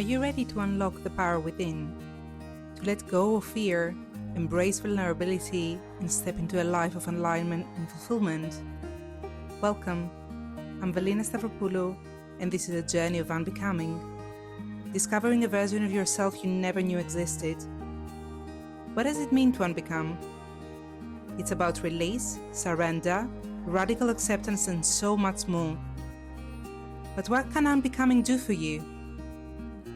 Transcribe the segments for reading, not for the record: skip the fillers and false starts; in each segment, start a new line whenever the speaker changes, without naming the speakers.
you ready to unlock the power within? To let go of fear, embrace vulnerability, and step into a life of alignment and fulfillment? Welcome. I'm Valina Stavropoulou, and this is a journey of unbecoming. Discovering a version of yourself you never knew existed. What does it mean to unbecome? It's about release, surrender, radical acceptance, and so much more. But what can unbecoming do for you?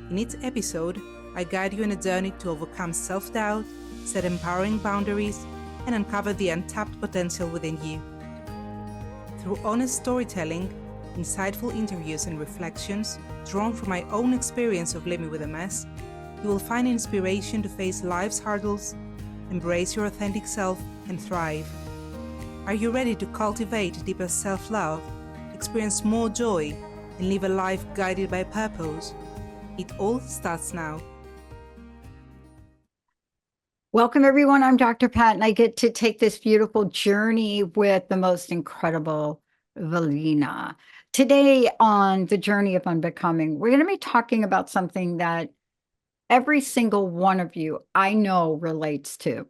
In each episode, I guide you on a journey to overcome self-doubt, set empowering boundaries, and uncover the untapped potential within you. Through honest storytelling, insightful interviews and reflections drawn from my own experience of living with MS, you will find inspiration to face life's hurdles, embrace your authentic self, and thrive. Are you ready to cultivate deeper self-love, experience more joy, and live a life guided by purpose? It all starts now.
Welcome, everyone. I'm Dr. Pat, and I get to take this beautiful journey with the most incredible Valina. Today on the journey of unbecoming, we're going to be talking about something that every single one of you I know relates to.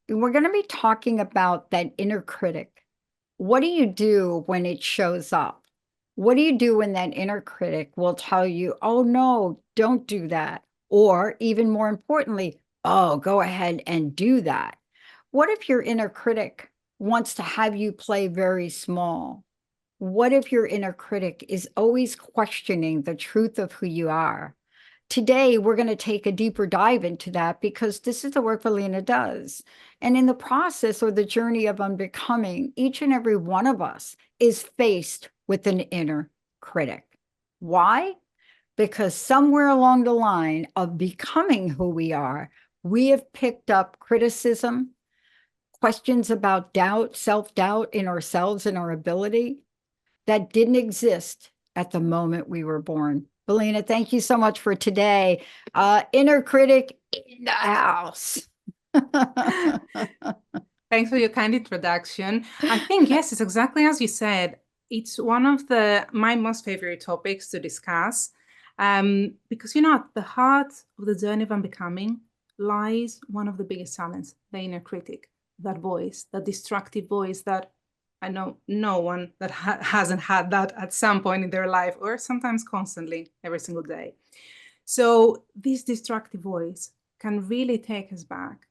We're going to be talking about that inner critic. What do you do when it shows up? What do you do when that inner critic will tell you, oh, no, don't do that? Or even more importantly, oh, go ahead and do that. What if your inner critic wants to have you play very small? What if your inner critic is always questioning the truth of who you are? Today, we're going to take a deeper dive into that because this is the work Valina does. And in the process or the journey of unbecoming, each and every one of us is faced with an inner critic. Why? Because somewhere along the line of becoming who we are, we have picked up criticism, questions about doubt, self-doubt in ourselves and our ability that didn't exist at the moment we were born. Valina, thank you so much for today. Inner critic in the house.
Thanks for your kind introduction. I think, yes, it's exactly as you said. It's one of my most favorite topics to discuss because, at the heart of the journey of unbecoming lies one of the biggest challenges, the inner critic, that voice, that destructive voice that I know no one that hasn't had that at some point in their life, or sometimes constantly, every single day. So this destructive voice can really take us back.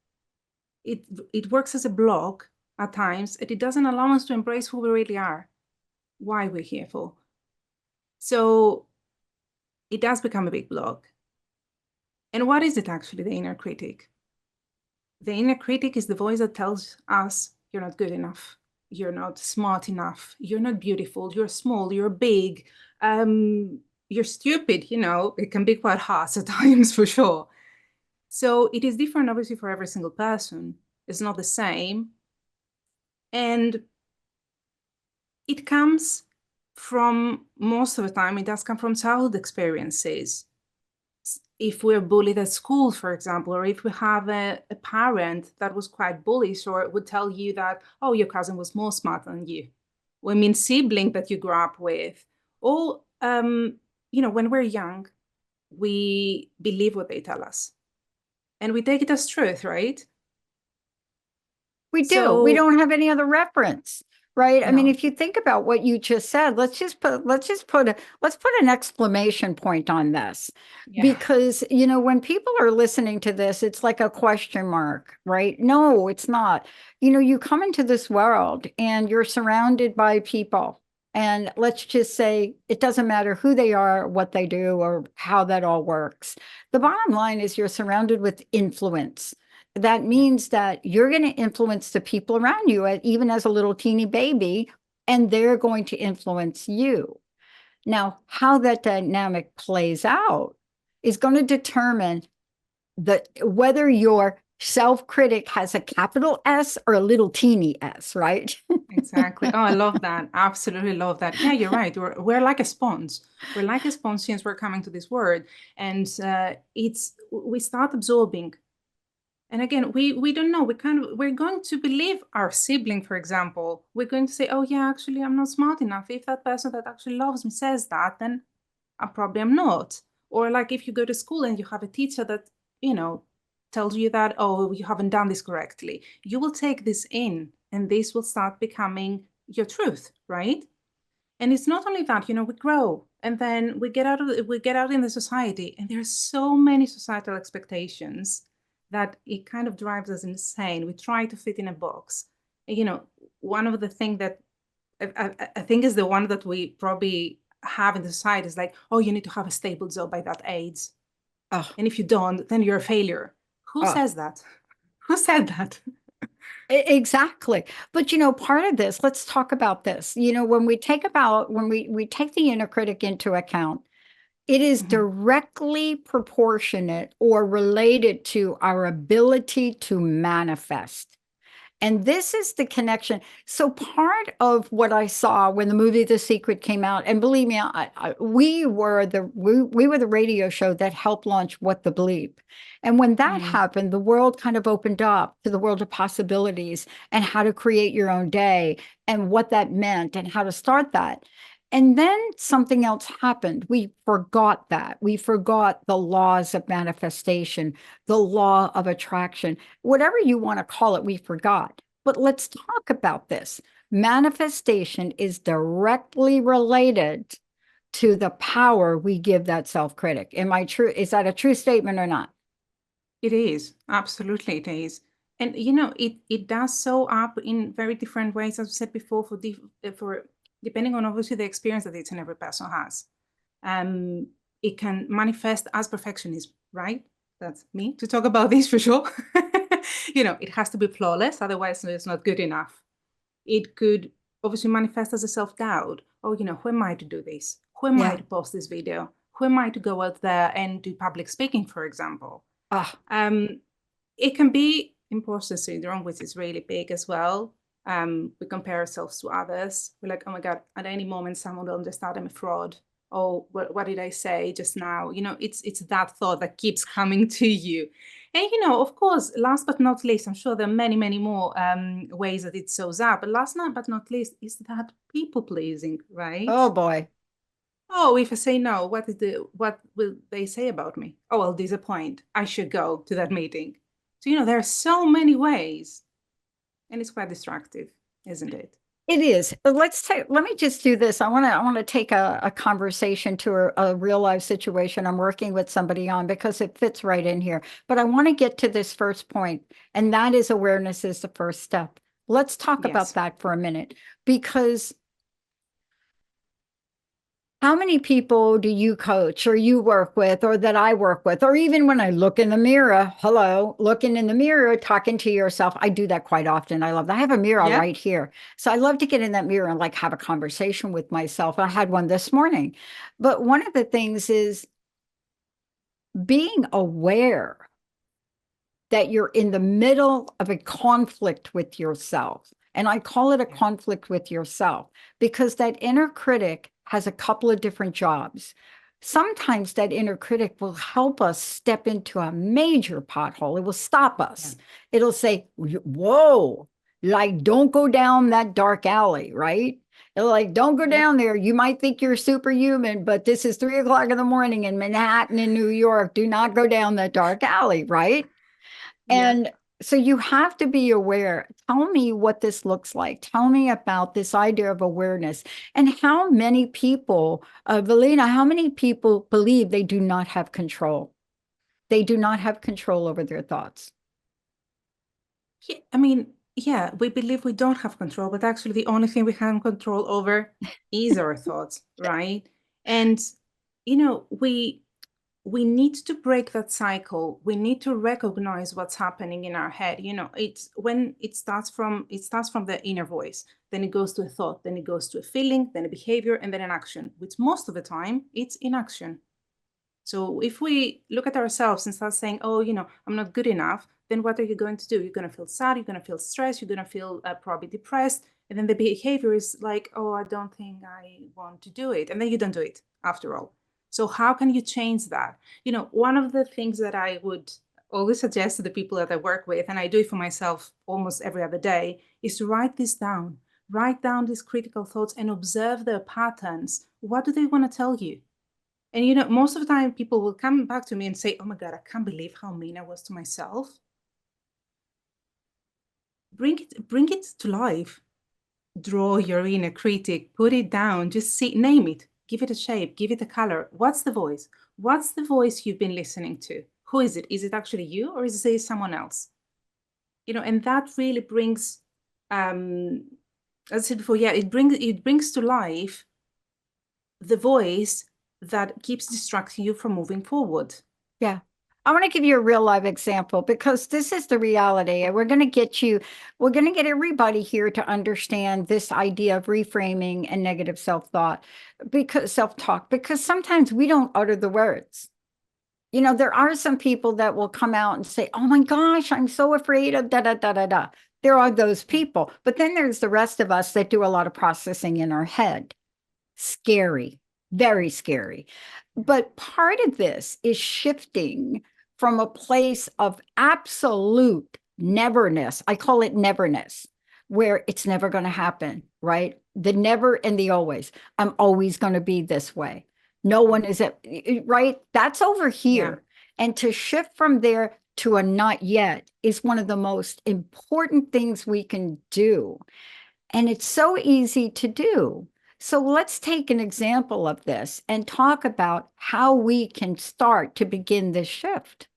It works as a block at times, and it doesn't allow us to embrace who we really are, why we're here for. So it does become a big block. And what is it actually, the inner critic? The inner critic is the voice that tells us you're not good enough. You're not smart enough. You're not beautiful. You're small. You're big. You're stupid. It can be quite harsh at times for sure. So it is different, obviously, for every single person. It's not the same. And it comes from, most of the time, it does come from childhood experiences. If we're bullied at school, for example, or if we have a parent that was quite bullish or would tell you that, oh, your cousin was more smart than you. I mean, sibling that you grew up with. Or, when we're young, we believe what they tell us. And we take it as truth, right?
We do. We don't have any other reference. Right. I mean, if you think about what you just said, let's put an exclamation point on this, because, when people are listening to this, it's like a question mark, right? No, it's not. You come into this world and you're surrounded by people. And let's just say it doesn't matter who they are, what they do, or how that all works. The bottom line is you're surrounded with influence. That means that you're going to influence the people around you, even as a little teeny baby, and they're going to influence you. Now, how that dynamic plays out is going to determine whether your self-critic has a capital S or a little teeny s, right?
Exactly. Oh, I love that. Absolutely love that. Yeah, you're right. We're like a sponge. We're like a sponge since we're coming to this word. And we start absorbing. And again, we don't know. We're going to believe our sibling, for example. We're going to say, oh, yeah, actually, I'm not smart enough. If that person that actually loves me says that, then I probably am not. Or like if you go to school and you have a teacher that, tells you that, oh, you haven't done this correctly, you will take this in and this will start becoming your truth, right? And it's not only that, we grow and then we get out in the society, and there are so many societal expectations that it kind of drives us insane. We try to fit in a box. One of the things that I think is the one that we probably have in the society is like, oh, you need to have a stable job by that age.
Oh,
And if you don't, then you're a failure. Who
oh.
says that? Who said that?
Exactly. But part of this, let's talk about this. When we take the inner critic into account, it is
Mhm.
directly proportionate or related to our ability to manifest. And this is the connection. So part of what I saw when the movie The Secret came out, and believe me, we were the radio show that helped launch What the Bleep. And when that
Mm.
happened, the world kind of opened up to the world of possibilities and how to create your own day and what that meant and how to start that. And then something else happened. We forgot that. We forgot the laws of manifestation, the law of attraction, whatever you want to call it, we forgot. But let's talk about this. Manifestation is directly related to the power we give that self critic. Am I true? Is that a true statement or not?
It is. Absolutely, it is. And it does show up in very different ways, as I said before, for depending on obviously the experience that each and every person has. Um, it can manifest as perfectionism, right? That's me to talk about this for sure. It has to be flawless, otherwise it's not good enough. It could obviously manifest as a self-doubt. Oh, who am I to do this? Who am I
Yeah.
to post this video? Who am I to go out there and do public speaking, for example?
Ah,
Um, it can be imposter syndrome, which is really big as well. We compare ourselves to others. We're like, oh my God, at any moment, someone will understand I'm a fraud. Oh, what did I say just now? It's that thought that keeps coming to you. And, of course, last but not least, I'm sure there are many, many more ways that it shows up. But last but not least is that people pleasing, right?
oh boy.
Oh, if I say no, what will they say about me? Oh, I'll disappoint. I should go to that meeting. So, there are so many ways, and it's quite distractive, isn't it?
It is. Let me just do this. I want to take a conversation to a real life situation I'm working with somebody on because it fits right in here. But I want to get to this first point, and that is awareness is the first step. Let's talk about
Yes.
that for a minute because how many people do you coach or you work with or that I work with? Or even when I look in the mirror, hello, looking in the mirror, talking to yourself. I do that quite often. I love that. I have a mirror
Yeah.
right here. So I love to get in that mirror and like have a conversation with myself. I had one this morning. But one of the things is being aware that you're in the middle of a conflict with yourself. And I call it a
Yeah.
conflict with yourself because that inner critic has a couple of different jobs. Sometimes that inner critic will help us step into a major pothole. It will stop
Yeah.
us. It'll say, whoa, like, don't go down that dark alley, right? It'll like, don't go
Yeah.
down there. You might think you're superhuman, but this is 3 o'clock in the morning in Manhattan, in New York. Do not go down that dark alley, right?
Yeah.
And so you have to be aware. Tell me what this looks like. Tell me about this idea of awareness and how many people, Valina, how many people believe they do not have control? They do not have control over their thoughts.
Yeah. I mean, yeah, we believe we don't have control, but actually the only thing we have control over is our thoughts, right? And we need to break that cycle. We need to recognize what's happening in our head. It's when it starts from the inner voice, then it goes to a thought, then it goes to a feeling, then a behavior, and then an action, which most of the time it's inaction. So if we look at ourselves and start saying, oh, I'm not good enough, then what are you going to do? You're going to feel sad, you're going to feel stressed, you're going to feel probably depressed. And then the behavior is like, oh, I don't think I want to do it. And then you don't do it after all. So how can you change that? One of the things that I would always suggest to the people that I work with, and I do it for myself almost every other day, is to write this down. Write down these critical thoughts and observe their patterns. What do they want to tell you? And most of the time people will come back to me and say, oh my God, I can't believe how mean I was to myself. Bring it to life. Draw your inner critic, put it down, just name it, give it a shape, give it a color. What's the voice? What's the voice you've been listening to? Who is it? Is it actually you, or is it someone else? And that really brings, as I said before, yeah, it brings to life the voice that keeps distracting you from moving forward.
Yeah. I want to give you a real live example because this is the reality. And we're going to get everybody here to understand this idea of reframing and negative self-thought, because self-talk, because sometimes we don't utter the words. There are some people that will come out and say, oh my gosh, I'm so afraid of da da da da da. There are those people. But then there's the rest of us that do a lot of processing in our head. Scary, very scary. But part of this is shifting from a place of absolute neverness. I call it neverness, where it's never going to happen, right? The never and the always. I'm always going to be this way. No one is right. That's over
Yeah.
here. And to shift from there to a not yet is one of the most important things we can do. And it's so easy to do. So let's take an example of this and talk about how we can start to begin this shift.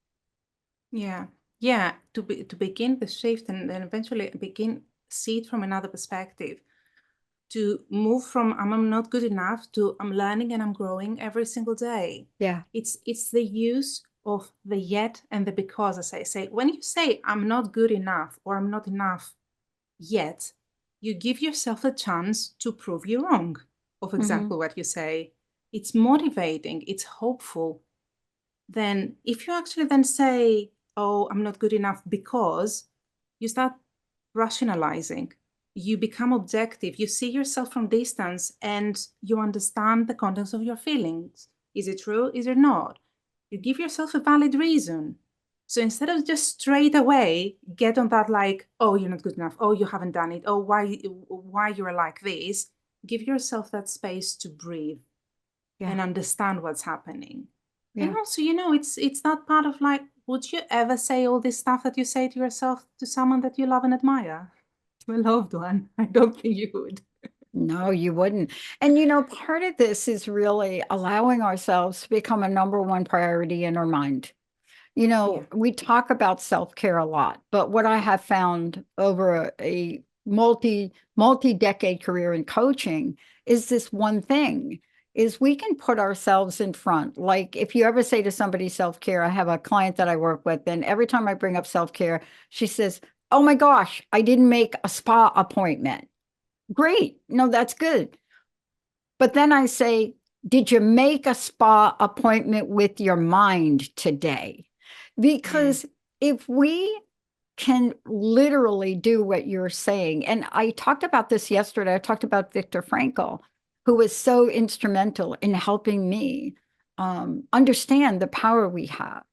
Yeah. Yeah. To begin the shift and then eventually see it from another perspective. To move from I'm not good enough to I'm learning and I'm growing every single day.
Yeah.
It's the use of the yet and the because, as I say. When you say I'm not good enough or I'm not enough yet, you give yourself a chance to prove you wrong of exactly what you say. It's motivating, it's hopeful. Then if you actually then say, oh, I'm not good enough because, you start rationalizing, you become objective, you see yourself from distance and you understand the contents of your feelings. Is it true? Is it not? You give yourself a valid reason. So instead of just straight away get on that like, oh, you're not good enough, oh, you haven't done it, oh, why you're like this, give yourself that space to breathe
Yeah.
and understand what's happening. And
Yeah.
also, it's that part of like, would you ever say all this stuff that you say to yourself to someone that you love and admire? To a loved one? I don't think you would.
No, you wouldn't. And part of this is really allowing ourselves to become a number one priority in our mind.
Yeah.
We talk about self-care a lot, but what I have found over a multi-decade career in coaching is this one thing is we can put ourselves in front. Like if you ever say to somebody self-care, I have a client that I work with, and every time I bring up self-care, she says, oh my gosh, I didn't make a spa appointment. Great. No, that's good. But then I say, did you make a spa appointment with your mind today?
Mm.
Because if we can literally do what you're saying, and I talked about this yesterday, I talked about Viktor Frankl, who was so instrumental in helping me understand the power we have.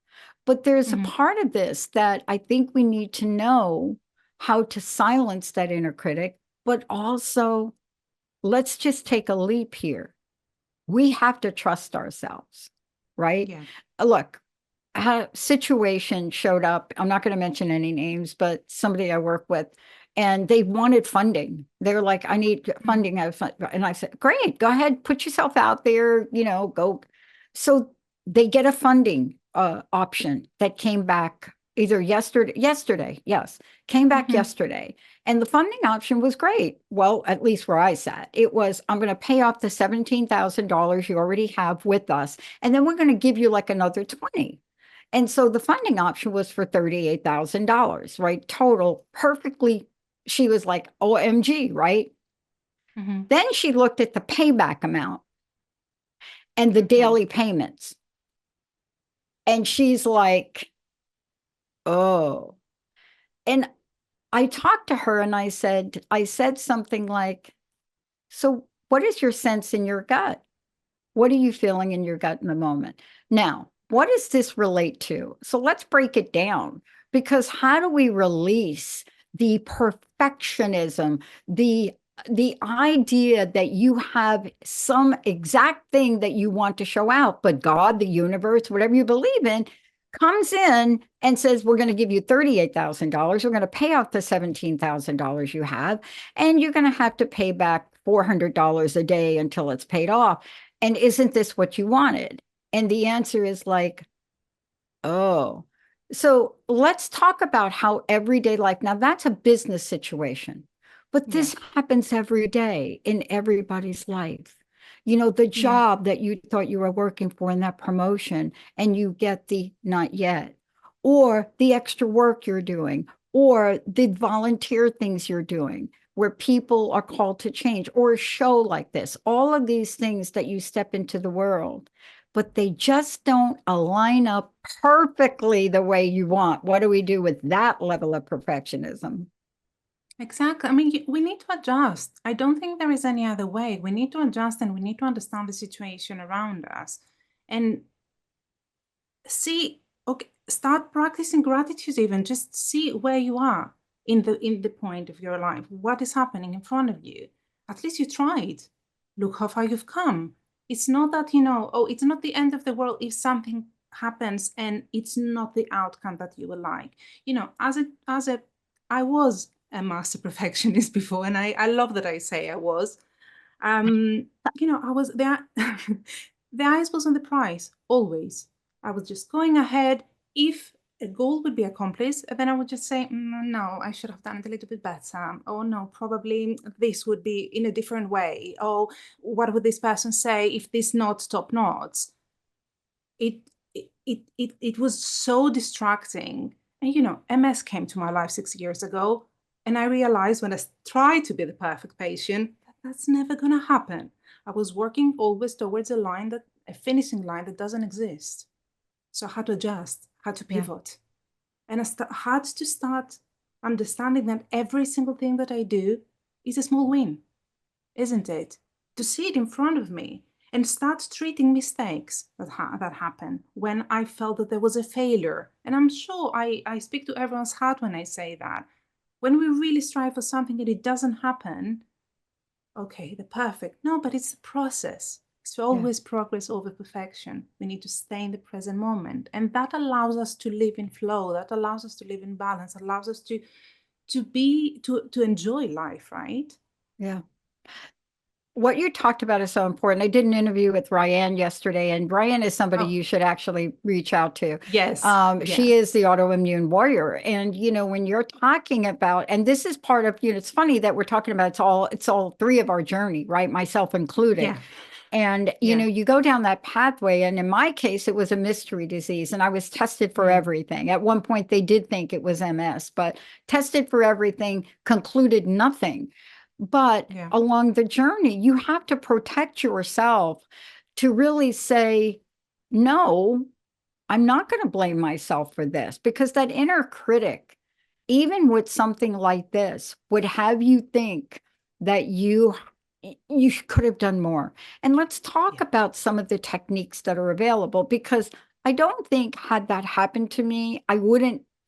But there's a
Mm-hmm.
part of this that I think we need to know how to silence that inner critic, but also let's just take a leap here. We have to trust ourselves, right?
Yeah.
Look, a situation showed up. I'm not going to mention any names, but somebody I work with, and they wanted funding. They're like, I need
Mm-hmm.
funding. And I said, great, go ahead, put yourself out there, go. So they get a funding option that came back either yesterday, yes, came back
Mm-hmm.
yesterday. And the funding option was great. Well, at least where I sat, it was, I'm going to pay off the $17,000 you already have with us. And then we're going to give you like another 20. And so the funding option was for $38,000, right? Total, perfectly. She was like, OMG, right?
Mm-hmm.
Then she looked at the payback amount and the
Okay.
daily payments. And she's like, oh. And I talked to her and I said something like, so what is your sense in your gut? What are you feeling in your gut in the moment? Now, what does this relate to? So let's break it down, because how do we release the perfectionism, the the idea that you have some exact thing that you want to show out, but God, the universe, whatever you believe in, comes in and says, we're going to give you $38,000. We're going to pay out the $17,000 you have, and you're going to have to pay back $400 a day until it's paid off. And isn't this what you wanted? And the answer is like, oh. So let's talk about how everyday life, now that's a business situation, but
Yeah.
this happens every day in everybody's life. You know, the
Yeah.
job that you thought you were working for in that promotion and you get the not yet, or the extra work you're doing, or the volunteer things you're doing where people are called to change, or a show like this, all of these things that you step into the world, but they just don't align up perfectly the way you want. What do we do with that level of perfectionism?
Exactly. I mean, we need to adjust. I don't think there is any other way. We need to adjust and we need to understand the situation around us and see, okay, start practicing gratitude even. Just see where you are in the point of your life. What is happening in front of you? At least you tried. Look how far you've come. It's not that, oh, it's not the end of the world if something happens and it's not the outcome that you would like. I was a master perfectionist before, and I love that I say I was. I was there. The eyes was on the prize always. I was just going ahead. If a goal would be accomplished, then I would just say, no, I should have done it a little bit better. Oh, no, probably this would be in a different way. Oh, what would this person say if this not top notes? It, it was so distracting. And, MS came to my life 6 years ago. And I realized when I tried to be the perfect patient, that's never going to happen. I was working always towards a finishing line that doesn't exist. So I had to adjust, had to
Yeah.
pivot. And had to start understanding that every single thing that I do is a small win, isn't it? To see it in front of me and start treating mistakes that happen when I felt that there was a failure. And I'm sure I speak to everyone's heart when I say that. When we really strive for something and it doesn't happen, okay, the perfect. No, but it's a process. It's
Yeah.
always progress over perfection. We need to stay in the present moment. And that allows us to live in flow. That allows us to live in balance, allows us to enjoy life, right?
Yeah. What you talked about is so important. I did an interview with Ryan yesterday, and Ryan is somebody
Oh,
you should actually reach out to.
yes. Yeah.
She is the autoimmune warrior. And, when you're talking about, and this is part of, it's funny that we're talking about it's all three of our journey, right? Myself included.
Yeah.
And,
Yeah.
you go down that pathway. And in my case, it was a mystery disease, and I was tested for
Mm.
everything. At one point, they did think it was MS, but tested for everything, concluded nothing. But
Yeah.
along the journey, you have to protect yourself to really say, no, I'm not going to blame myself for this, because that inner critic, even with something like this, would have you think that you could have done more. And let's talk
Yeah.
about some of the techniques that are available, because I don't think had that happened to me,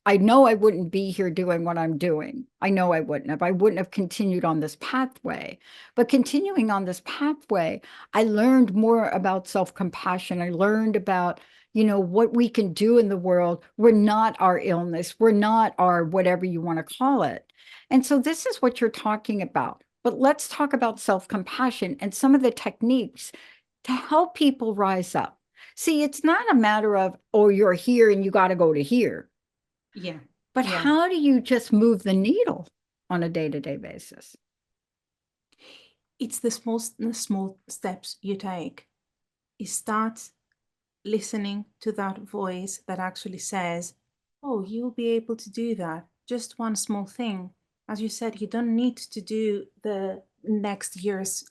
I know I wouldn't be here doing what I'm doing. I know I wouldn't have. I wouldn't have continued on this pathway. But continuing on this pathway, I learned more about self-compassion. I learned about what we can do in the world. We're not our illness. We're not our whatever you want to call it. And so this is what you're talking about. But let's talk about self-compassion and some of the techniques to help people rise up. See, it's not a matter of, oh, you're here and you got to go to here.
Yeah.
But
Yeah.
how do you just move the needle on a day-to-day basis?
It's the small steps you take. You start listening to that voice that actually says, oh, you'll be able to do that. Just one small thing. As you said, you don't need to do the next year's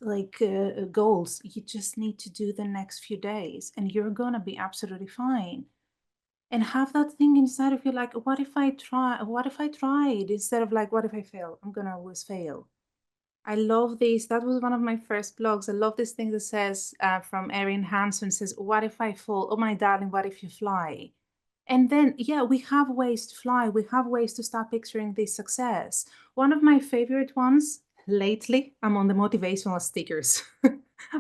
goals. You just need to do the next few days and you're going to be absolutely fine. And have that thing inside of you like, what if I try? What if I tried? Instead of like, what if I fail? I'm going to always fail. I love this. That was one of my first blogs. I love this thing that says from Erin Hansen says, what if I fall? Oh, my darling, what if you fly? And then, yeah, we have ways to fly. We have ways to start picturing this success. One of my favorite ones, Lately, I'm on the motivational stickers.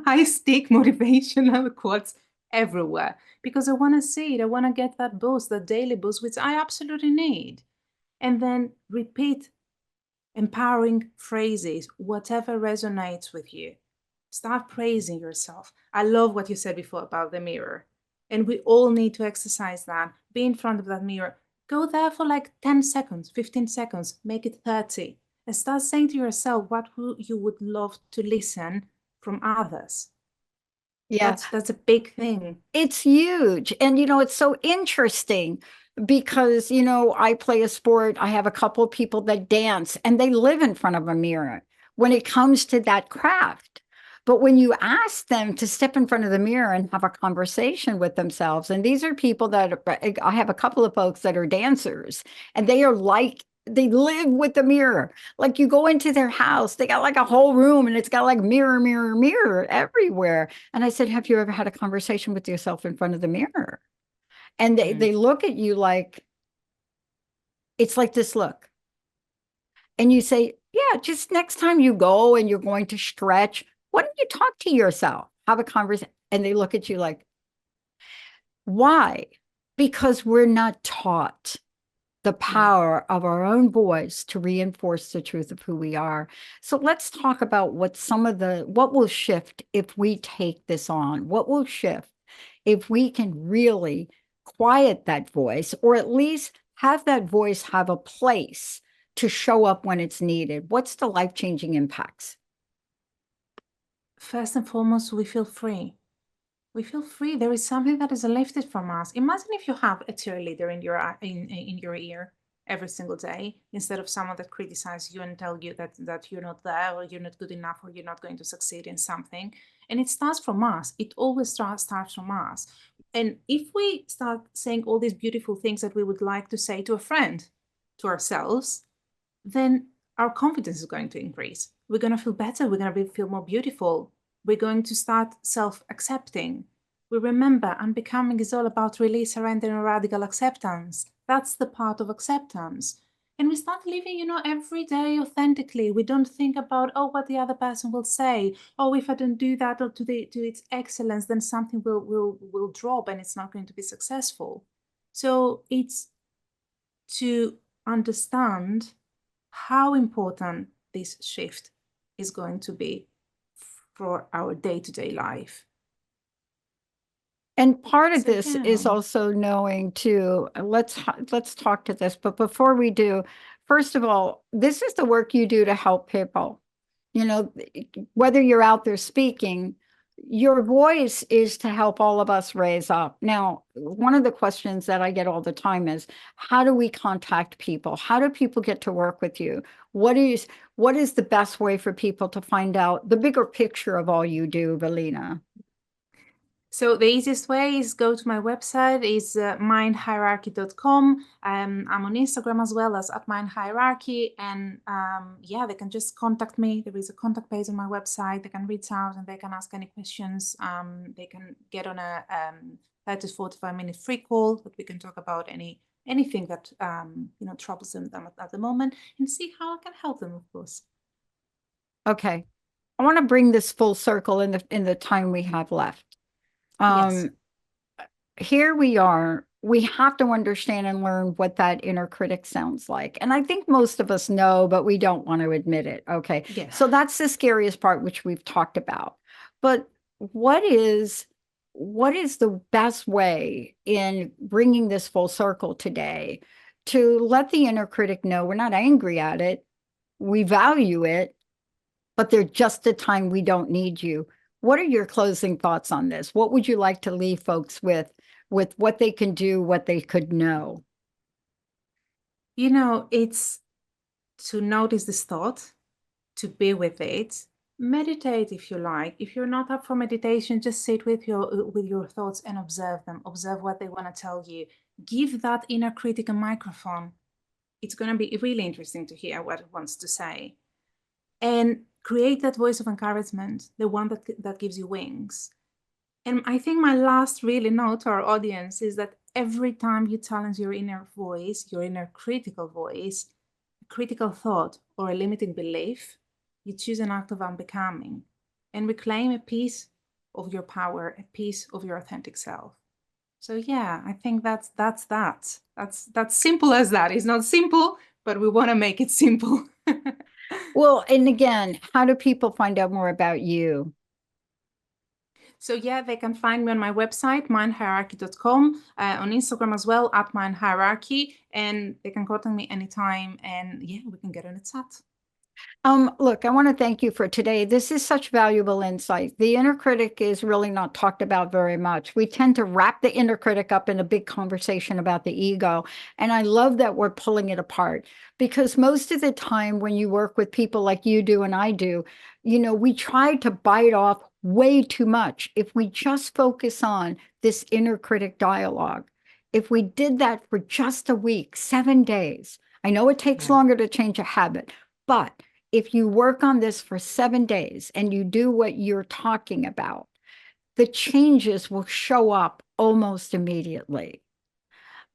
I stick motivational quotes everywhere because I want to see it. I want to get that boost, that daily boost, which I absolutely need. And then repeat empowering phrases, whatever resonates with you. Start praising yourself. I love what you said before about the mirror. And we all need to exercise that. Be in front of that mirror. Go there for like 10 seconds, 15 seconds, make it 30. And start saying to yourself what you would love to listen from others.
Yeah.
That's a big thing.
It's huge. And, it's so interesting because, I play a sport. I have a couple of people that dance and they live in front of a mirror when it comes to that craft. But when you ask them to step in front of the mirror and have a conversation with themselves, and these are people that I have a couple of folks that are dancers and they are like, they live with the mirror. Like you go into their house, they got like a whole room and it's got like mirror, mirror, mirror everywhere. And I said, have you ever had a conversation with yourself in front of the mirror? And they look at you like, it's like this look. And you say, yeah, just next time you go and you're going to stretch, why don't you talk to yourself? Have a conversation. And they look at you like, why? Because we're not taught the power of our own voice to reinforce the truth of who we are. So let's talk about what will shift if we take this on. What will shift if we can really quiet that voice, or at least have that voice have a place to show up when it's needed? What's the life-changing impacts?
First and foremost, we feel free. We feel free. There is something that is lifted from us. Imagine if you have a cheerleader in your ear every single day, instead of someone that criticizes you and tell you that you're not there, or you're not good enough, or you're not going to succeed in something. And it starts from us. It always starts from us. And if we start saying all these beautiful things that we would like to say to a friend, to ourselves, then our confidence is going to increase. We're going to feel better. We're going to feel more beautiful. We're going to start self-accepting. We remember unbecoming is all about release, surrender, and radical acceptance. That's the part of acceptance. And we start living, every day authentically. We don't think about, oh, what the other person will say. Oh, if I don't do that or to its excellence, then something will drop and it's not going to be successful. So it's to understand how important this shift is going to be for our day-to-day life.
And part of this is also knowing too, let's talk to this, but before we do, first of all, this is the work you do to help people. Whether you're out there speaking, your voice is to help all of us raise up. Now, one of the questions that I get all the time is, how do we contact people? How do people get to work with you? What is the best way for people to find out the bigger picture of all you do, Valina?
So the easiest way is go to my website, is mindhierarchy.com. I'm on Instagram as well as @mindhierarchy. And yeah, they can just contact me. There is a contact page on my website. They can reach out and they can ask any questions. They can get on a 30 to 45-minute free call that we can talk about anything that troubles them at the moment, and see how I can help them, of course.
Okay. I want to bring this full circle in the time we have left.
Yes.
Here we are. We have to understand and learn what that inner critic sounds like. And I think most of us know, but we don't want to admit it. Okay.
Yeah.
So that's the scariest part, which we've talked about. But what is the best way in bringing this full circle today to let the inner critic know we're not angry at it, we value it, but there's just a time we don't need you? What are your closing thoughts on this? What would you like to leave folks with what they can do, what they could know?
It's to notice this thought, to be with it. Meditate if you like. If you're not up for meditation, just sit with your thoughts and observe them. Observe what they want to tell you. Give that inner critic a microphone. It's going to be really interesting to hear what it wants to say. And create that voice of encouragement, the one that gives you wings. And I think my last really note to our audience is that every time you challenge your inner voice, your inner critical voice, a critical thought or a limiting belief, you choose an act of unbecoming and reclaim a piece of your power, a piece of your authentic self. So yeah, I think that's simple as that. It's not simple, but we want to make it simple.
Well, and again, how do people find out more about you?
So yeah, they can find me on my website, mindhierarchy.com, on Instagram as well, at mindhierarchy, and they can contact me anytime, and yeah, we can get in a chat.
Look, I want to thank you for today. This is such valuable insight. The inner critic is really not talked about very much. We tend to wrap the inner critic up in a big conversation about the ego. And I love that we're pulling it apart, because most of the time when you work with people like you do and I do, we try to bite off way too much. If we just focus on this inner critic dialogue, if we did that for just a week, 7 days, I know it takes longer to change a habit, but if you work on this for 7 days and you do what you're talking about, the changes will show up almost immediately.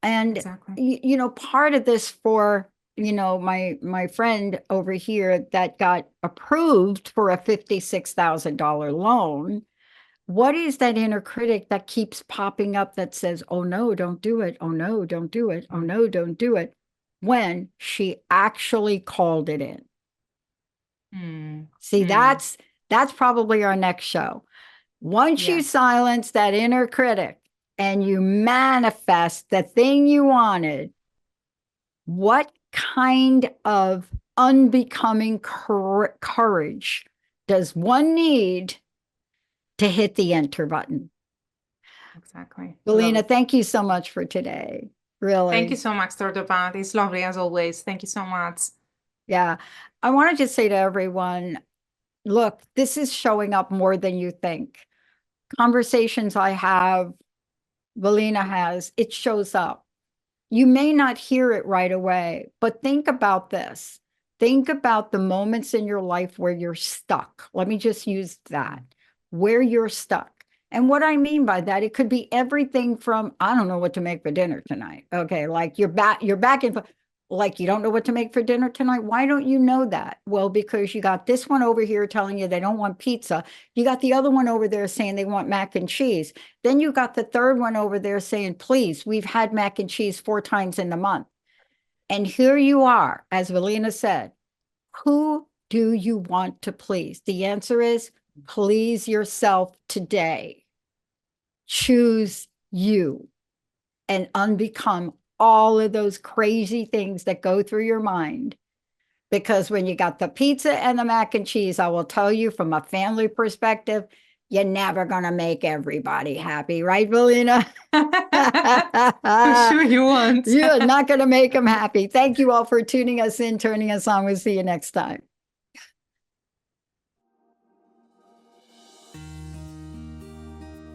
And,
Exactly.
part of this for, my friend over here that got approved for a $56,000 loan, what is that inner critic that keeps popping up that says, oh no, don't do it. Oh no, don't do it. Oh no, don't do it. When she actually called it in. See, that's probably our next show. Once you silence that inner critic and you manifest the thing you wanted, what kind of unbecoming courage does one need to hit the enter button?
Exactly.
Valina, thank you so much for today. Really.
Thank you so much, Dr. Band. It's lovely as always. Thank you so much.
Yeah. I want to just say to everyone, look, this is showing up more than you think. Conversations I have, Valina has, it shows up. You may not hear it right away, but think about this. Think about the moments in your life where you're stuck. Let me just use that, where you're stuck. And what I mean by that, it could be everything from, I don't know what to make for dinner tonight. Okay, like you're back in, like you don't know what to make for dinner tonight. Why don't you know that? Well, because you got this one over here telling you they don't want pizza. You got the other one over there saying they want mac and cheese. Then you got the third one over there saying, please, we've had mac and cheese 4 times in the month. And here you are, as Valina said, who do you want to please? The answer is please yourself today. Choose you and unbecome all of those crazy things that go through your mind. Because when you got the pizza and the mac and cheese, I will tell you from a family perspective, you're never going to make everybody happy, right, Valina?
I'm sure you won't.
You're not going to make them happy. Thank you all for tuning us in, turning us on. We'll see you next time.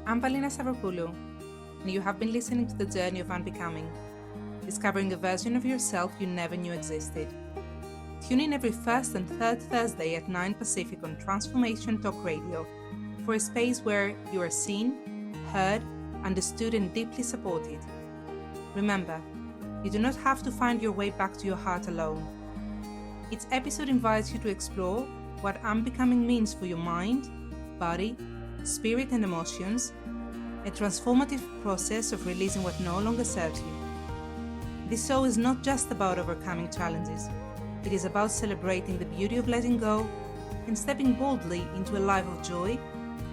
I'm Valina Stavropoulou, and you have been listening to the journey of Unbecoming, discovering a version of yourself you never knew existed. Tune in every first and third Thursday at 9 Pacific on Transformation Talk Radio for a space where you are seen, heard, understood, and deeply supported. Remember, you do not have to find your way back to your heart alone. Each episode invites you to explore what Unbecoming means for your mind, body, spirit, and emotions, a transformative process of releasing what no longer serves you. This show is not just about overcoming challenges. It is about celebrating the beauty of letting go and stepping boldly into a life of joy,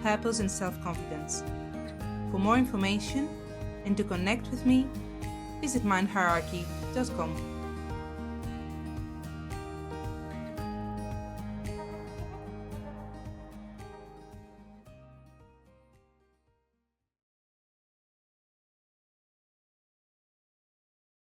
purpose, and self-confidence. For more information and to connect with me, visit mindhierarchy.com.